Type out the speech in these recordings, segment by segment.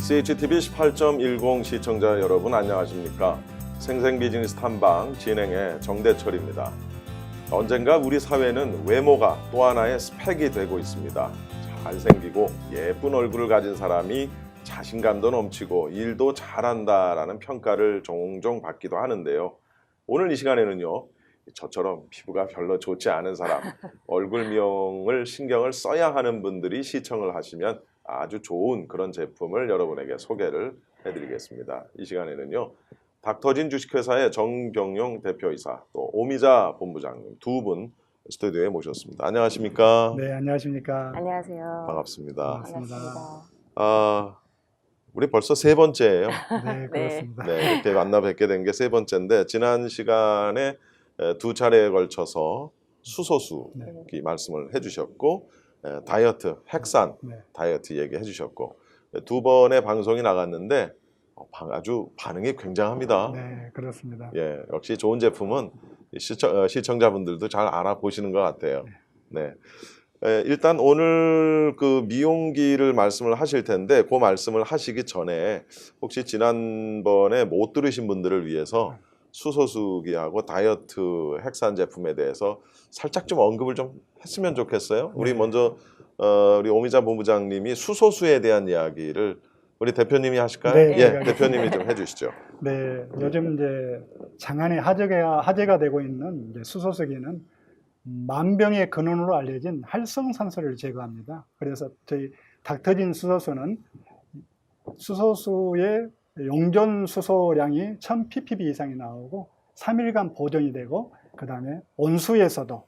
CHTV 18.10 시청자 여러분 안녕하십니까? 생생비즈니스 탐방 진행의 정대철입니다. 언젠가 우리 사회는 외모가 또 하나의 스펙이 되고 있습니다. 잘생기고 예쁜 얼굴을 가진 사람이 자신감도 넘치고 일도 잘한다라는 평가를 종종 받기도 하는데요. 오늘 이 시간에는요. 저처럼 피부가 별로 좋지 않은 사람, 얼굴 미용을 신경을 써야 하는 분들이 시청을 하시면 아주 좋은 그런 제품을 여러분에게 소개를 해드리겠습니다. 이 시간에는요. 닥터진 주식회사의 정경용 대표이사 또 오미자 본부장님 두 분 스튜디오에 모셨습니다. 안녕하십니까? 네, 안녕하십니까? 안녕하세요. 반갑습니다. 반갑습니다. 우리 벌써 세 번째예요. 네, 그렇습니다. 네, 이렇게 만나 뵙게 된 게 세 번째인데 지난 시간에 두 차례에 걸쳐서 수소수 말씀을 해주셨고 다이어트, 핵산 다이어트 얘기해 주셨고 두 번의 방송이 나갔는데 아주 반응이 굉장합니다. 네, 그렇습니다. 예, 역시 좋은 제품은 시청자분들도 잘 알아보시는 것 같아요. 네. 일단 오늘 그 미용기를 말씀을 하실 텐데 그 말씀을 하시기 전에 혹시 지난번에 못 들으신 분들을 위해서 수소수기하고 다이어트 핵산 제품에 대해서 살짝 좀 언급을 좀 했으면 좋겠어요. 우리 먼저 우리 오미자 본부장님이 수소수에 대한 이야기를 우리 대표님이 하실까요? 네, 예, 대표님이 좀 해주시죠. 네, 요즘 이제 장안의 화제가 되고 있는 이제 수소수기는 만병의 근원으로 알려진 활성산소를 제거합니다. 그래서 저희 닥터진 수소수는 수소수의 용존 수소량이 1000ppb 이상이 나오고 3일간 보존이 되고 그 다음에 온수에서도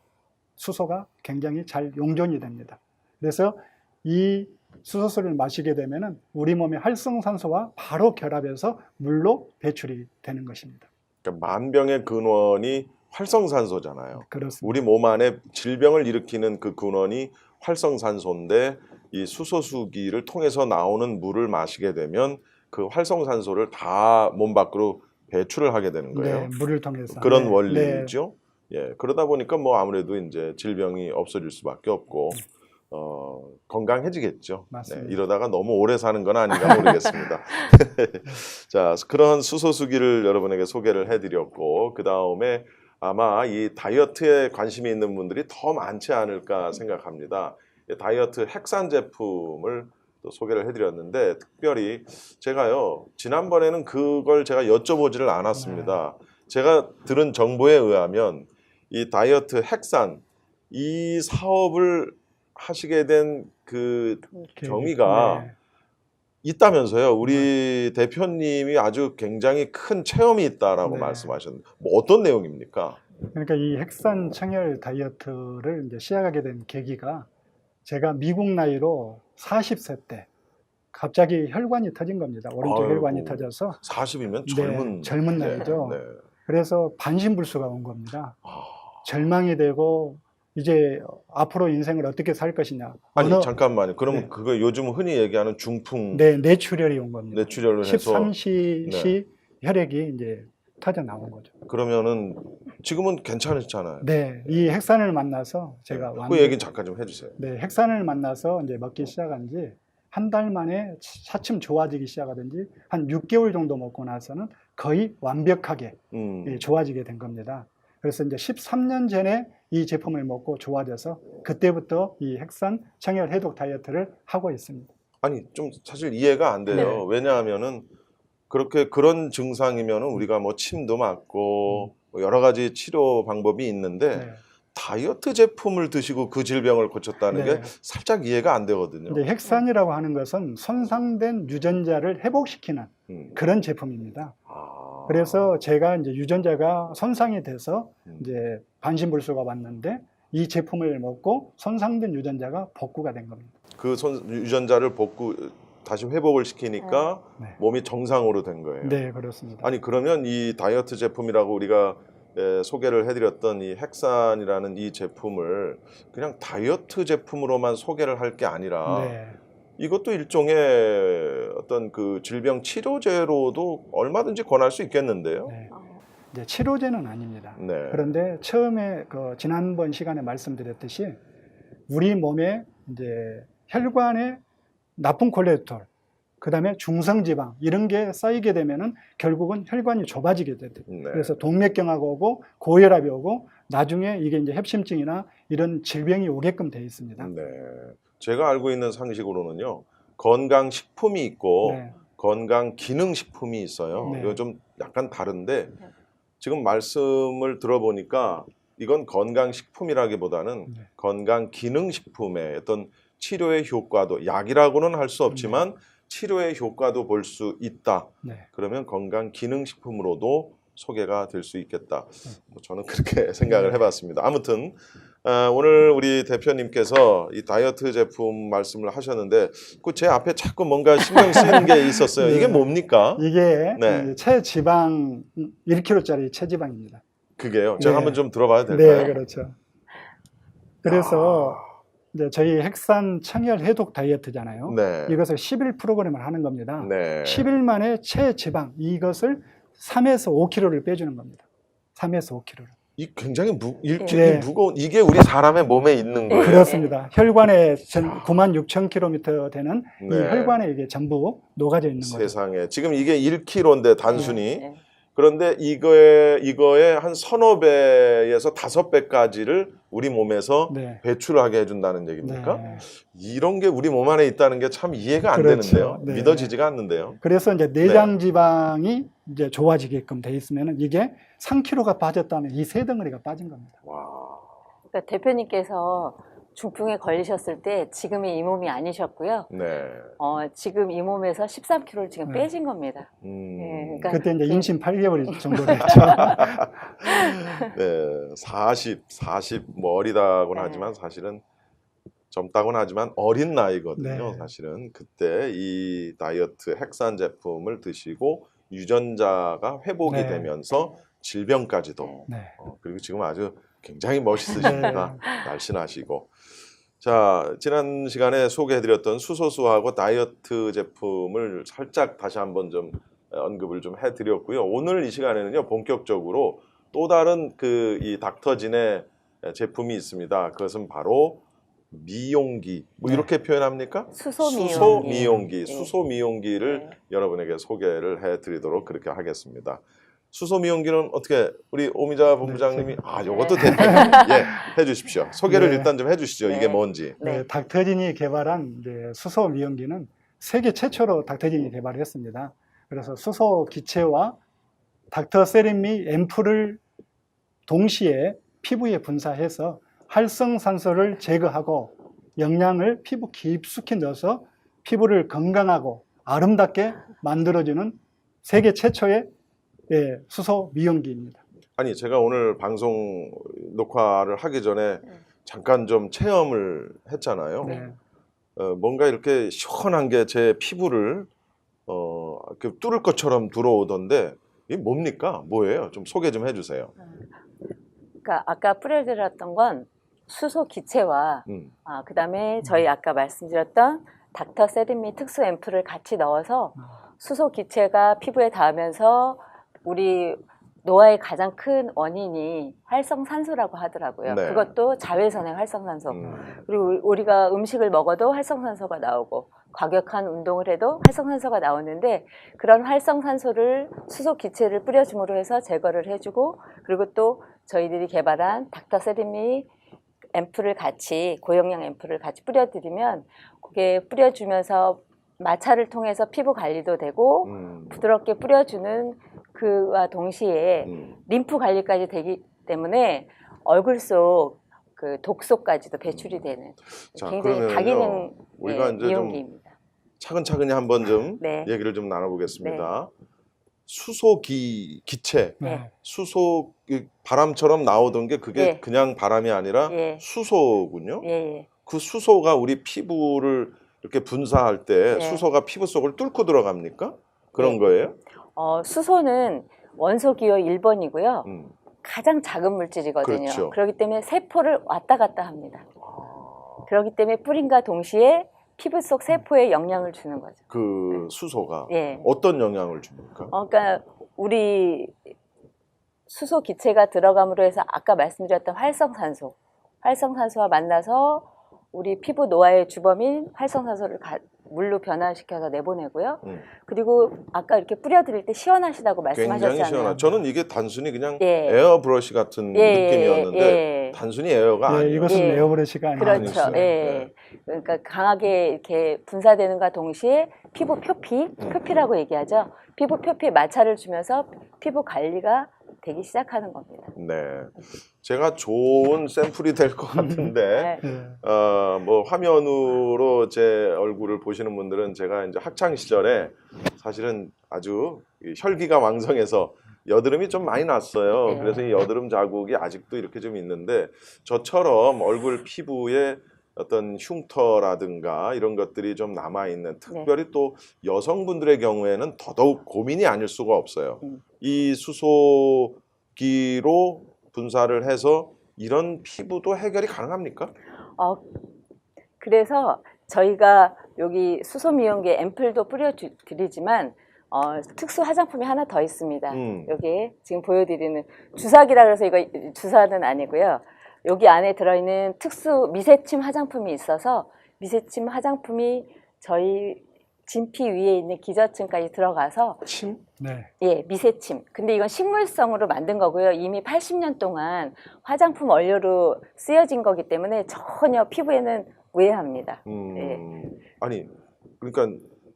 수소가 굉장히 잘 용존이 됩니다. 그래서 이 수소수를 마시게 되면 우리 몸의 활성산소와 바로 결합해서 물로 배출이 되는 것입니다. 그러니까 만병의 근원이 활성산소잖아요. 그렇습니다. 우리 몸 안에 질병을 일으키는 그 근원이 활성산소인데 이 수소수기를 통해서 나오는 물을 마시게 되면 그 활성산소를 다 몸 밖으로 배출을 하게 되는 거예요. 네, 물을 통해서. 그런 네, 원리죠. 네. 예, 그러다 보니까 뭐 아무래도 이제 질병이 없어질 수밖에 없고 건강해지겠죠. 맞습니다. 네, 이러다가 너무 오래 사는 건 아닌가 모르겠습니다. 자, 그런 수소수기를 여러분에게 소개를 해드렸고 그 다음에 아마 이 다이어트에 관심이 있는 분들이 더 많지 않을까 생각합니다. 다이어트 핵산 제품을 또 소개를 해드렸는데 특별히 제가요 지난번에는 그걸 제가 여쭤보지를 않았습니다. 제가 들은 정보에 의하면 이 다이어트 핵산 이 사업을 하시게 된 그 경위가 있다면서요. 우리 대표님이 아주 굉장히 큰 체험이 있다라고 말씀하셨는데 뭐 어떤 내용입니까? 그러니까 이 핵산 청열 다이어트를 이제 시작하게 된 계기가 제가 미국 나이로 40세 때 갑자기 혈관이 터진 겁니다. 오른쪽 혈관이 터져서 40이면 젊은 나이죠. 네. 그래서 반신불수가 온 겁니다. 절망이 되고 이제 앞으로 인생을 어떻게 살 것이냐. 아니 잠깐만요. 그럼 그거 요즘 흔히 얘기하는 중풍 뇌출혈이 온 겁니다. 뇌출혈을 해서 13cc 혈액이 이제 터져 나온 거죠. 그러면은 지금은 괜찮으시잖아요. 네, 이 핵산을 만나서 제가 그 얘기는 잠깐 좀 해주세요. 네, 핵산을 만나서 이제 먹기 시작한 지 한 달 만에 차츰 좋아지기 시작하든지 한 6개월 정도 먹고 나서는 거의 완벽하게 좋아지게 된 겁니다. 그래서 이제 13년 전에 이 제품을 먹고 좋아져서 그때부터 이 핵산 청열 해독 다이어트를 하고 있습니다. 아니 좀 사실 이해가 안 돼요. 왜냐하면은 그런 증상이면은 우리가 뭐 침도 맞고 뭐 여러 가지 치료 방법이 있는데 다이어트 제품을 드시고 그 질병을 고쳤다는 게 살짝 이해가 안 되거든요. 이제 핵산이라고 하는 것은 손상된 유전자를 회복시키는 그런 제품입니다. 그래서 제가 이제 유전자가 손상이 돼서 이제 반신불수가 왔는데 이 제품을 먹고 손상된 유전자가 복구가 된 겁니다. 그 유전자를 다시 회복을 시키니까 몸이 정상으로 된 거예요. 네, 그렇습니다. 아니 그러면 이 다이어트 제품이라고 우리가 소개를 해드렸던 이 핵산이라는 이 제품을 그냥 다이어트 제품으로만 소개를 할 게 아니라 이것도 일종의 어떤 그 질병 치료제로도 얼마든지 권할 수 있겠는데요. 이제 치료제는 아닙니다. 그런데 처음에 지난번 시간에 말씀드렸듯이 우리 몸에 이제 혈관에 나쁜 콜레스테롤, 그다음에 중성지방 이런 게 쌓이게 되면은 결국은 혈관이 좁아지게 돼요. 네. 그래서 동맥경화가 오고 고혈압이 오고 나중에 이게 이제 협심증이나 이런 질병이 오게끔 되어 있습니다. 네. 제가 알고 있는 상식으로는요. 건강식품이 있고 네. 건강기능식품이 있어요. 네. 이거 좀 약간 다른데 지금 말씀을 들어보니까 이건 건강식품이라기보다는 네. 건강기능식품의 어떤 치료의 효과도 약이라고는 할 수 없지만 치료의 효과도 볼 수 있다. 네. 그러면 건강기능식품으로도 소개가 될 수 있겠다. 저는 그렇게 생각을 해봤습니다. 아무튼 오늘 우리 대표님께서 이 다이어트 제품 말씀을 하셨는데 그 제 앞에 자꾸 뭔가 신경 쓰이는 게 있었어요. 네. 이게 뭡니까? 이게 네. 체지방 1kg짜리 체지방입니다. 그게요. 제가 네. 한번 좀 들어봐도 될까요? 네, 그렇죠. 그래서 이제 저희 핵산 청열 해독 다이어트잖아요. 네. 이것을 10일 프로그램을 하는 겁니다. 네. 10일 만에 체지방 이것을 3에서 5kg를 빼주는 겁니다. 3에서 5kg를. 이 굉장히 네. 무거운 이게 우리 사람의 몸에 있는 거예요. 그렇습니다. 혈관에 96,000km 되는 이 네. 혈관에 이게 전부 녹아져 있는 거죠. 세상에 지금 이게 1kg인데 단순히 네. 그런데 이거에 한 서너 배에서 5배까지를 우리 몸에서 네. 배출하게 해준다는 얘기입니까? 네. 이런 게 우리 몸 안에 있다는 게 참 이해가 안 그렇죠. 되는데요. 네. 믿어지지가 않는데요. 그래서 이제 내장 지방이 이제 좋아지게끔 돼 있으면은 이게 3kg가 빠졌다면 이 세 덩어리가 빠진 겁니다. 와. 그러니까 대표님께서 중풍에 걸리셨을 때 지금의 이 몸이 아니셨고요. 네. 지금 이 몸에서 13kg를 지금 네. 빼신 겁니다. 네, 그러니까 그때 이제 임신 8개월 정도 됐죠. 네, 40 뭐 어리다고는 네. 하지만 사실은 젊다고는 하지만 어린 나이거든요. 네. 사실은 그때 이 다이어트 핵산 제품을 드시고 유전자가 회복이 네. 되면서 질병까지도 네. 그리고 지금 아주 굉장히 멋있으십니다. 날씬하시고. 자, 지난 시간에 소개해드렸던 수소수하고 다이어트 제품을 살짝 다시 한번 좀 언급을 좀 해드렸고요. 오늘 이 시간에는요, 본격적으로 또 다른 이 닥터진의 제품이 있습니다. 그것은 바로 미용기. 뭐 네. 이렇게 표현합니까? 수소미용기. 수소미용기. 네. 수소미용기를 네. 여러분에게 소개를 해드리도록 그렇게 하겠습니다. 수소미용기는 어떻게 우리 오미자 본부장님이 요것도 해주십시오. 소개를 네. 일단 좀 해주시죠. 네. 이게 뭔지. 네, 닥터진이 개발한 이제 수소 미용기는 세계 최초로 닥터진이 개발했습니다. 그래서 수소 기체와 닥터 세림이 앰플을 동시에 피부에 분사해서 활성산소를 제거하고 영양을 피부 깊숙이 넣어서 피부를 건강하고 아름답게 만들어주는 세계 최초의 수소 미용기입니다. 아니 제가 오늘 방송 녹화를 하기 전에 잠깐 좀 체험을 했잖아요. 네. 뭔가 이렇게 시원한 게 제 피부를 이렇게 뚫을 것처럼 들어오던데 이게 뭡니까? 뭐예요? 좀 소개 좀 해주세요. 그러니까 아까 뿌려드렸던 건 수소 기체와 그다음에 저희 아까 말씀드렸던 닥터 세림미 특수 앰플을 같이 넣어서 수소 기체가 피부에 닿으면서 우리 노화의 가장 큰 원인이 활성산소라고 하더라고요. 네. 그것도 자외선의 활성산소. 그리고 우리가 음식을 먹어도 활성산소가 나오고 과격한 운동을 해도 활성산소가 나오는데 그런 활성산소를 수소 기체를 뿌려줌으로 해서 제거를 해주고 그리고 또 저희들이 개발한 닥터 세림미 앰플을 같이 고영양 앰플을 같이 뿌려드리면 그게 뿌려주면서 마찰을 통해서 피부 관리도 되고 부드럽게 뿌려주는 그와 동시에 림프 관리까지 되기 때문에 얼굴 속 그 독소까지도 배출이 되는 자, 굉장히 다기능 우리가 이제 미용기입니다. 차근차근히 한번 좀 네. 얘기를 좀 나눠보겠습니다. 수소 기체, 네. 수소 바람처럼 나오던 게 그게 예. 그냥 바람이 아니라 예. 수소군요. 예. 그 수소가 우리 피부를 이렇게 분사할 때 네. 수소가 피부 속을 뚫고 들어갑니까? 그런 네. 거예요? 수소는 원소 기호 1번이고요. 가장 작은 물질이거든요. 그렇죠. 그렇기 때문에 세포를 왔다 갔다 합니다. 그렇기 때문에 뿌림과 동시에 피부 속 세포에 영향을 주는 거죠. 그 수소가 예. 어떤 영향을 줍니까? 그러니까 우리 수소 기체가 들어감으로 해서 아까 말씀드렸던 활성산소와 만나서 우리 피부 노화의 주범인 활성산소를 물로 변화시켜서 내보내고요. 그리고 아까 이렇게 뿌려드릴 때 시원하시다고 말씀하셨잖아요. 굉장히 시원하죠. 저는 이게 단순히 그냥 예. 에어 브러쉬 같은 느낌이었는데 예. 단순히 에어가 예, 아니에요. 이것은 예. 에어브러시가 아니고 그렇죠. 아니었어요. 예. 그러니까 강하게 이렇게 분사되는가 동시에 피부 표피라고 얘기하죠. 피부 표피에 마찰을 주면서 피부 관리가 되기 시작하는 겁니다. 네, 제가 좋은 샘플이 될 것 같은데 네. 예. 뭐 화면으로 제 얼굴을 보시는 분들은 제가 이제 학창 시절에 사실은 아주 혈기가 왕성해서 여드름이 좀 많이 났어요. 네. 그래서 이 여드름 자국이 아직도 이렇게 좀 있는데 저처럼 얼굴 피부에 어떤 흉터라든가 이런 것들이 좀 남아있는 특별히 또 여성분들의 경우에는 더더욱 고민이 아닐 수가 없어요. 이 수소기로 분사를 해서 이런 피부도 해결이 가능합니까? 그래서 저희가 여기 수소 미용기 앰플도 뿌려드리지만 특수 화장품이 하나 더 있습니다. 여기에 지금 보여드리는 주사기라 그래서 이거 주사는 아니고요. 여기 안에 들어있는 특수 미세침 화장품이 있어서 미세침 화장품이 저희 진피 위에 있는 기저층까지 들어가서 침? 네. 예, 미세침. 근데 이건 식물성으로 만든 거고요. 이미 80년 동안 화장품 원료로 쓰여진 거기 때문에 전혀 피부에는 무해합니다. 예. 아니, 그러니까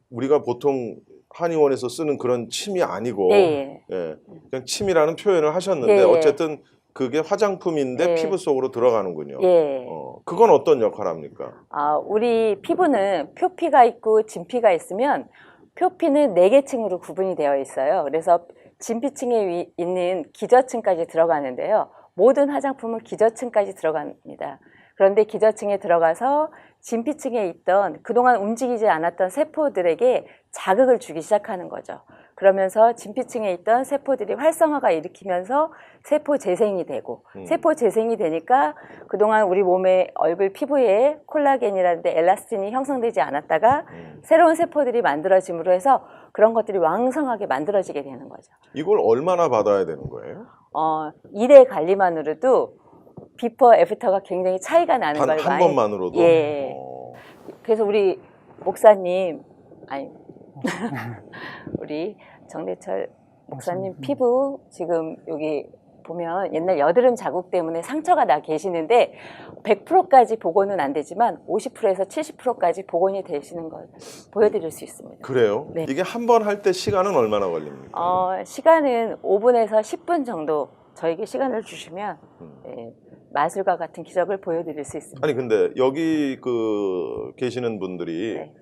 우리가 보통 한의원에서 쓰는 그런 침이 아니고 예. 예, 그냥 침이라는 표현을 하셨는데 예. 어쨌든 그게 화장품인데 예. 피부 속으로 들어가는군요. 예. 그건 어떤 역할을 합니까? 우리 피부는 표피가 있고 진피가 있으면 표피는 4개층으로 구분이 되어 있어요. 그래서 진피층에 있는 기저층까지 들어가는데요. 모든 화장품은 기저층까지 들어갑니다. 그런데 기저층에 들어가서 진피층에 있던 그동안 움직이지 않았던 세포들에게 자극을 주기 시작하는 거죠. 그러면서 진피층에 있던 세포들이 활성화가 일으키면서 세포 재생이 되고 세포 재생이 되니까 그동안 우리 몸의 얼굴 피부에 콜라겐이라든지 엘라스틴이 형성되지 않았다가 새로운 세포들이 만들어짐으로 해서 그런 것들이 왕성하게 만들어지게 되는 거죠. 이걸 얼마나 받아야 되는 거예요? 일회 관리만으로도 비포 애프터가 굉장히 차이가 나는 걸 한 번만으로도? 예. 그래서 우리 목사님 아니 우리 정대철 목사님 피부 지금 여기 보면 옛날 여드름 자국 때문에 상처가 나 계시는데 100%까지 복원은 안 되지만 50%에서 70%까지 복원이 되시는 걸 보여드릴 수 있습니다. 그래요? 네. 이게 한 번 할 때 시간은 얼마나 걸립니까? 시간은 5분에서 10분 정도 저에게 시간을 주시면 예, 마술과 같은 기적을 보여드릴 수 있습니다. 아니 근데 여기 계시는 분들이 네.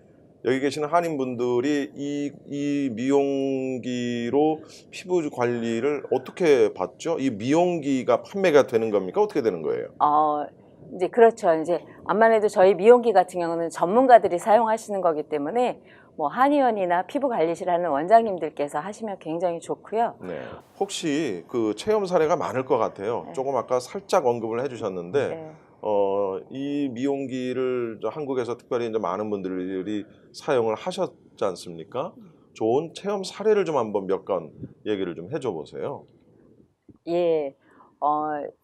여기 계시는 한인분들이 이 미용기로 피부 관리를 어떻게 받죠? 이 미용기가 판매가 되는 겁니까? 어떻게 되는 거예요? 이제 그렇죠. 이제 암만 해도 저희 미용기 같은 경우는 전문가들이 사용하시는 거기 때문에 뭐 한의원이나 피부 관리실 하는 원장님들께서 하시면 굉장히 좋고요. 네. 혹시 그 체험 사례가 많을 것 같아요. 네. 조금 아까 살짝 언급을 해주셨는데 네. 이 미용기를 한국에서 특별히 이제 많은 분들이 사용을 하셨지 않습니까? 좋은 체험 사례를 좀 한번 몇 건 얘기를 좀 해줘 보세요. 예,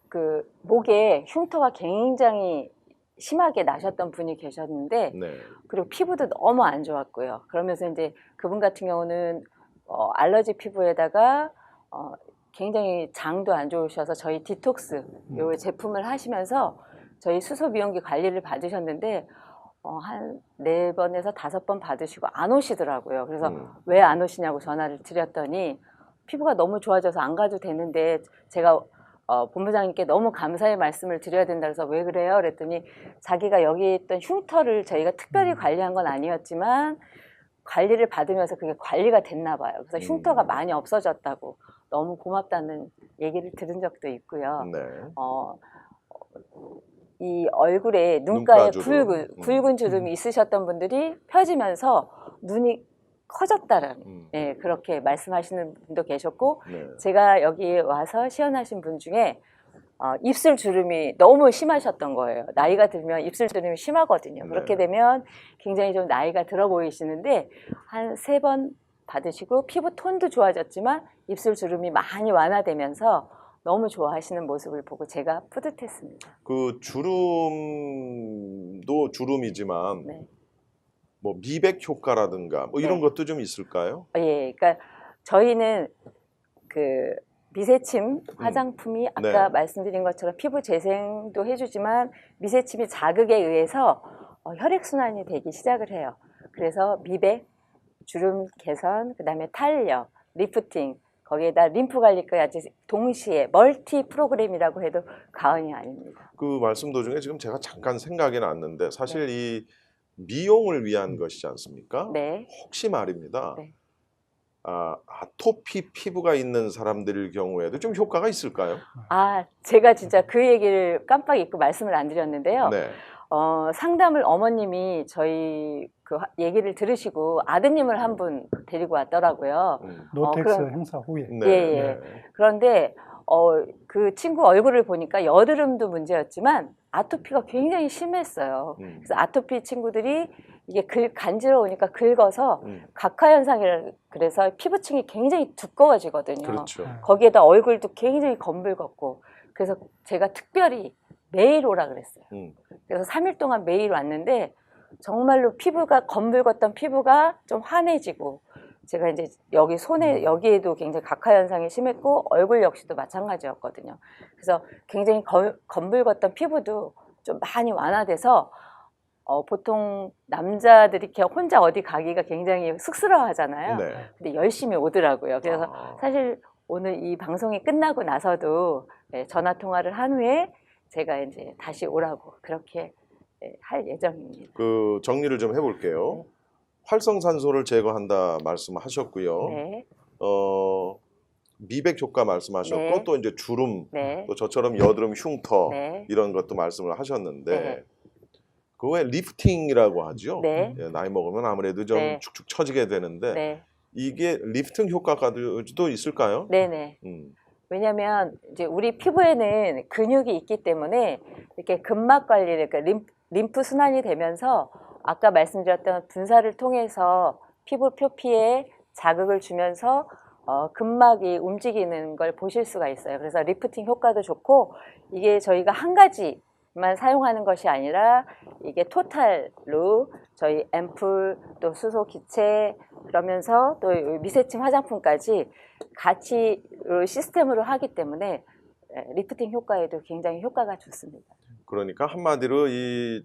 그 목에 흉터가 굉장히 심하게 나셨던 분이 계셨는데, 네. 그리고 피부도 너무 안 좋았고요. 그러면서 이제 그분 같은 경우는 알러지 피부에다가 굉장히 장도 안 좋으셔서 저희 디톡스 요 제품을 하시면서 저희 수소 미용기 관리를 받으셨는데 한 4번에서 5번 받으시고 안 오시더라고요. 그래서 왜 안 오시냐고 전화를 드렸더니 피부가 너무 좋아져서 안 가도 되는데 제가 본부장님께 너무 감사의 말씀을 드려야 된다 그래서 왜 그래요? 그랬더니 자기가 여기 있던 흉터를 저희가 특별히 관리한 건 아니었지만 관리를 받으면서 그게 관리가 됐나 봐요. 그래서 흉터가 많이 없어졌다고 너무 고맙다는 얘기를 들은 적도 있고요. 네. 이 얼굴에 눈가에 눈가주름. 굵은 주름이 있으셨던 분들이 펴지면서 눈이 커졌다라는 예, 그렇게 말씀하시는 분도 계셨고 네. 제가 여기 와서 시연하신 분 중에 입술 주름이 너무 심하셨던 거예요. 나이가 들면 입술 주름이 심하거든요. 네. 그렇게 되면 굉장히 좀 나이가 들어 보이시는데 한 3번 받으시고 피부 톤도 좋아졌지만 입술 주름이 많이 완화되면서 너무 좋아하시는 모습을 보고 제가 뿌듯했습니다. 그 주름도 주름이지만 네. 뭐 미백 효과라든가 뭐 이런 네. 것도 좀 있을까요? 예, 그러니까 저희는 그 미세침 화장품이 아까 네. 말씀드린 것처럼 피부 재생도 해주지만 미세침이 자극에 의해서 혈액순환이 되기 시작을 해요. 그래서 미백, 주름 개선, 그다음에 탄력, 리프팅, 거기에다 림프 관리까지 동시에 멀티 프로그램이라고 해도 과언이 아닙니다. 그 말씀 도중에 지금 제가 잠깐 생각이 났는데 사실 이 미용을 위한 것이지 않습니까? 네. 혹시 말입니다. 네. 아토피 피부가 있는 사람들의 경우에도 좀 효과가 있을까요? 제가 진짜 그 얘기를 깜빡 잊고 말씀을 안 드렸는데요. 네. 상담을 어머님이 저희 그 얘기를 들으시고 아드님을 한 분 데리고 왔더라고요. 노텍스 그럼- 행사 후에. 네. 예. 네. 그런데 그 친구 얼굴을 보니까 여드름도 문제였지만 아토피가 굉장히 심했어요. 그래서 아토피 친구들이 이게 간지러우니까 긁어서 각화 현상이라 그래서 피부층이 굉장히 두꺼워지거든요. 그렇죠. 거기에다 얼굴도 굉장히 검붉었고 그래서 제가 특별히 매일 오라 그랬어요. 그래서 3일 동안 매일 왔는데 정말로 피부가 검붉었던 피부가 좀 환해지고 제가 이제 여기 손에 여기에도 굉장히 각화 현상이 심했고 얼굴 역시도 마찬가지였거든요. 그래서 굉장히 검붉었던 피부도 좀 많이 완화돼서 보통 남자들이 이렇게 혼자 어디 가기가 굉장히 쑥스러워하잖아요. 네. 근데 열심히 오더라고요. 그래서 사실 오늘 이 방송이 끝나고 나서도 전화 통화를 한 후에 제가 이제 다시 오라고 그렇게 할 예정입니다. 그 정리를 좀 해볼게요. 활성산소를 제거한다 말씀하셨고요. 네. 미백 효과 말씀하셨고 네. 또 이제 주름, 네. 또 저처럼 여드름, 흉터 네. 이런 것도 말씀을 하셨는데 네. 그 외에 리프팅이라고 하죠. 네. 예, 나이 먹으면 아무래도 좀 네. 축축 처지게 되는데 네. 이게 리프팅 효과가도 있을까요? 네네. 음. 왜냐하면 이제 우리 피부에는 근육이 있기 때문에 이렇게 근막 관리를 그러니까 림프 순환이 되면서 아까 말씀드렸던 분사를 통해서 피부 표피에 자극을 주면서 근막이 움직이는 걸 보실 수가 있어요. 그래서 리프팅 효과도 좋고 이게 저희가 한 가지만 사용하는 것이 아니라 이게 토탈로 저희 앰플 또 수소 기체 그러면서 또 미세침 화장품까지 같이 시스템으로 하기 때문에 리프팅 효과에도 굉장히 효과가 좋습니다. 그러니까 한마디로 이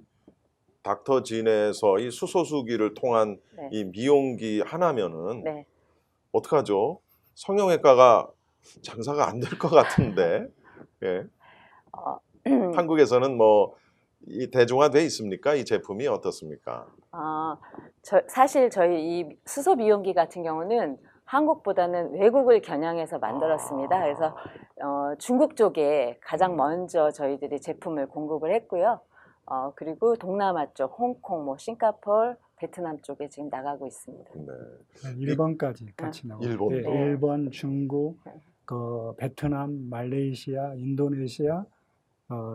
닥터진에서 이 수소수기를 통한 네. 이 미용기 하나면은 네. 어떡하죠? 성형외과가 장사가 안 될 것 같은데. 예. 한국에서는 뭐 이 대중화돼 있습니까? 이 제품이 어떻습니까? 사실 저희 이 수소 미용기 같은 경우는 한국보다는 외국을 겨냥해서 만들었습니다. 그래서 중국 쪽에 가장 먼저 저희들이 제품을 공급을 했고요. 그리고 동남아 쪽, 홍콩, 뭐 싱가포르, 베트남 쪽에 지금 나가고 있습니다. 네. 일본까지 같이 나오고. 일본도. 예, 일본, 중국, 베트남, 말레이시아, 인도네시아,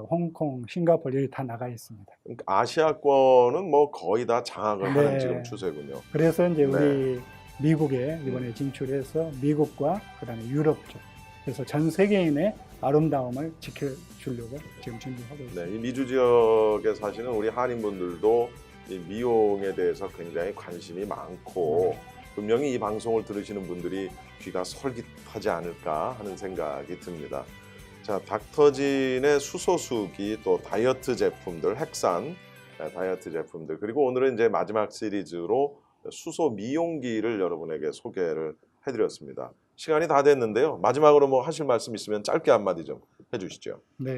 홍콩, 싱가포르 여기 다 나가 있습니다. 그러니까 아시아권은 뭐 거의 다 장악을 하는 네. 지금 추세군요. 그래서 이제 네. 우리 미국에 이번에 진출해서 미국과 그다음에 유럽 쪽, 그래서 전 세계인의 아름다움을 지켜주려고 지금 준비하고 있습니다. 네, 이 미주 지역에 사시는 우리 한인분들도 이 미용에 대해서 굉장히 관심이 많고 분명히 이 방송을 들으시는 분들이 귀가 솔깃하지 않을까 하는 생각이 듭니다. 자, 닥터진의 수소수기 또 다이어트 제품들, 핵산 다이어트 제품들 그리고 오늘은 이제 마지막 시리즈로 수소 미용기를 여러분에게 소개를 해드렸습니다. 시간이 다 됐는데요. 마지막으로 뭐 하실 말씀 있으면 짧게 한마디 좀 해주시죠. 네,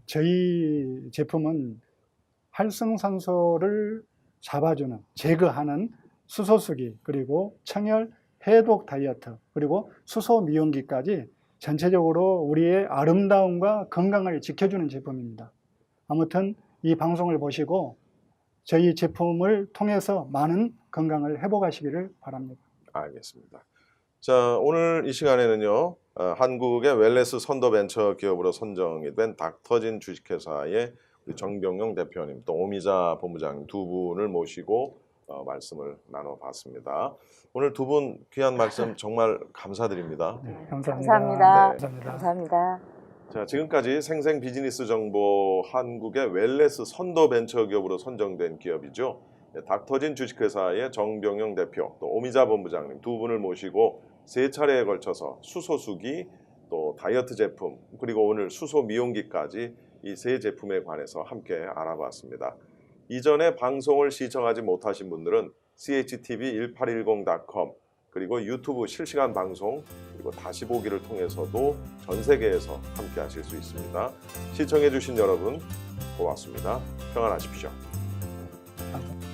저희 제품은 활성산소를 잡아주는, 제거하는 수소수기, 그리고 청열 해독 다이어트, 그리고 수소 미용기까지 전체적으로 우리의 아름다움과 건강을 지켜주는 제품입니다. 아무튼 이 방송을 보시고 저희 제품을 통해서 많은 건강을 회복하시기를 바랍니다. 알겠습니다. 자, 오늘 이 시간에는요. 한국의 웰네스 선도 벤처 기업으로 선정이 된 닥터진 주식회사의 우리 정병용 대표님 또 오미자 본부장님 두 분을 모시고 말씀을 나눠봤습니다. 오늘 두 분 귀한 말씀 정말 감사드립니다. 네, 감사합니다. 감사합니다. 네. 감사합니다. 감사합니다. 자, 지금까지 생생 비즈니스 정보 한국의 웰네스 선도 벤처 기업으로 선정된 기업이죠. 닥터진 주식회사의 정병영 대표, 또 오미자 본부장님 두 분을 모시고 세 차례에 걸쳐서 수소수기, 또 다이어트 제품, 그리고 오늘 수소 미용기까지 이 세 제품에 관해서 함께 알아봤습니다. 이전에 방송을 시청하지 못하신 분들은 CHTV1810.com 그리고 유튜브 실시간 방송 그리고 다시 보기를 통해서도 전 세계에서 함께 하실 수 있습니다. 시청해 주신 여러분 고맙습니다. 평안하십시오. 감사합니다.